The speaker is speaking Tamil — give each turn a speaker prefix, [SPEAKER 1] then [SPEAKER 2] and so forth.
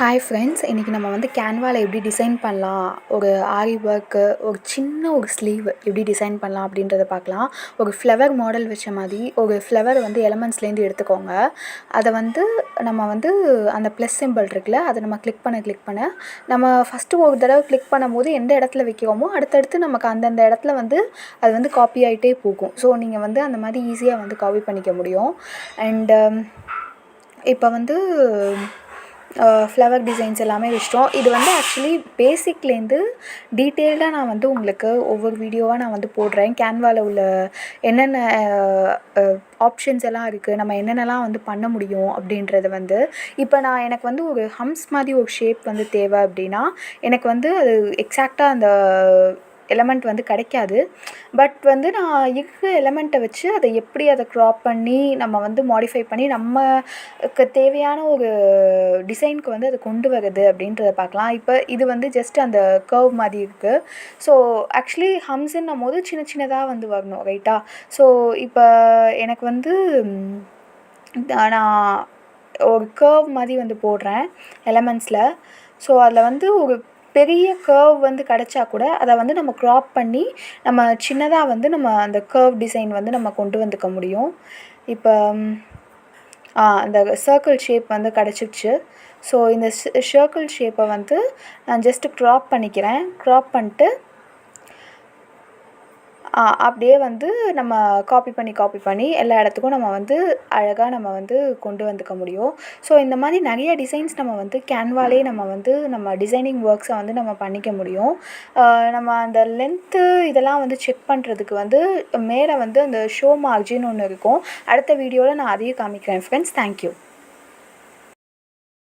[SPEAKER 1] ஹாய் ஃப்ரெண்ட்ஸ், இன்றைக்கி நம்ம வந்து கேன்வாவில் எப்படி டிசைன் பண்ணலாம், ஒரு ஆரி ஒர்க்கு, ஒரு சின்ன ஒரு ஸ்லீவ் எப்படி டிசைன் பண்ணலாம் அப்படின்றத பார்க்கலாம். ஒரு ஃப்ளவர் மாடல் வச்ச மாதிரி ஒரு ஃப்ளவர் வந்து எலமெண்ட்ஸ்லேருந்து எடுத்துக்கோங்க. அதை வந்து நம்ம வந்து அந்த ப்ளஸ் சிம்பிள் இருக்குல்ல, அதை நம்ம கிளிக் பண்ண நம்ம ஃபஸ்ட்டு ஒரு தடவை கிளிக் பண்ணும்போது எந்த இடத்துல வைக்கிறோமோ அடுத்தடுத்து நமக்கு அந்தந்த இடத்துல வந்து அது வந்து காப்பி ஆகிட்டே போகும். ஸோ நீங்கள் வந்து அந்த மாதிரி ஈஸியாக வந்து காப்பி பண்ணிக்க முடியும். அண்டு இப்போ வந்து ஃப்ளவர் டிசைன்ஸ் எல்லாமே வச்சிட்டோம். இது வந்து ஆக்சுவலி பேசிக்லேருந்து டீட்டெயில்டாக நான் வந்து உங்களுக்கு ஒவ்வொரு வீடியோவாக நான் வந்து போடுறேன். கேன்வாவில் உள்ள என்னென்ன ஆப்ஷன்ஸ் எல்லாம் இருக்குது, நம்ம என்னென்னலாம் வந்து பண்ண முடியும் அப்படின்றது வந்து இப்போ எனக்கு வந்து ஒரு ஹம்ஸ் மாதிரி ஒரு ஷேப் வந்து தேவை அப்படின்னா எனக்கு வந்து அது எக்ஸாக்டாக அந்த எலமெண்ட் வந்து கிடைக்காது. பட் வந்து நான் இருக்கிற எலமெண்ட்டை வச்சு அதை எப்படி அதை க்ராப் பண்ணி நம்ம வந்து மாடிஃபை பண்ணி நமக்கு தேவையான ஒரு டிசைனுக்கு வந்து அதை கொண்டு வருது அப்படின்றத பார்க்கலாம். இப்போ இது வந்து ஜஸ்ட் அந்த கர்வ் மாதிரி இருக்குது. ஸோ ஆக்சுவலி ஹம்ஸுன்னும் போது சின்ன சின்னதாக வந்து வரணும், ரைட்டா? ஸோ இப்போ எனக்கு வந்து நான் ஒரு கர்வ் மாதிரி வந்து போடுறேன் எலமெண்ட்ஸில். ஸோ அதில் வந்து ஒரு பெரிய கர்வ் வந்து கிடச்சா கூட அதை வந்து நம்ம க்ராப் பண்ணி நம்ம சின்னதாக வந்து நம்ம அந்த கர்வ் டிசைன் வந்து நம்ம கொண்டு வந்துக்க முடியும். இப்போ அந்த சர்க்கிள் ஷேப் வந்து கிடச்சிடுச்சு. ஸோ இந்த சர்க்கிள் ஷேப்பை வந்து நான் ஜஸ்ட்டு க்ராப் பண்ணிட்டு அப்படியே வந்து நம்ம காப்பி பண்ணி எல்லா இடத்துக்கும் நம்ம வந்து அழகாக நம்ம வந்து கொண்டு வந்துக்க முடியும். ஸோ இந்த மாதிரி நிறைய டிசைன்ஸ் நம்ம வந்து கேன்வாலே நம்ம டிசைனிங் ஒர்க்ஸை வந்து நம்ம பண்ணிக்க முடியும். நம்ம அந்த லென்த்து இதெல்லாம் வந்து செக் பண்ணுறதுக்கு வந்து மேலே வந்து அந்த ஷோ மார்ஜின் ஒன்று இருக்கும். அடுத்த வீடியோவில் நான் அதையும் காமிக்கிறேன் ஃப்ரெண்ட்ஸ். தேங்க்யூ.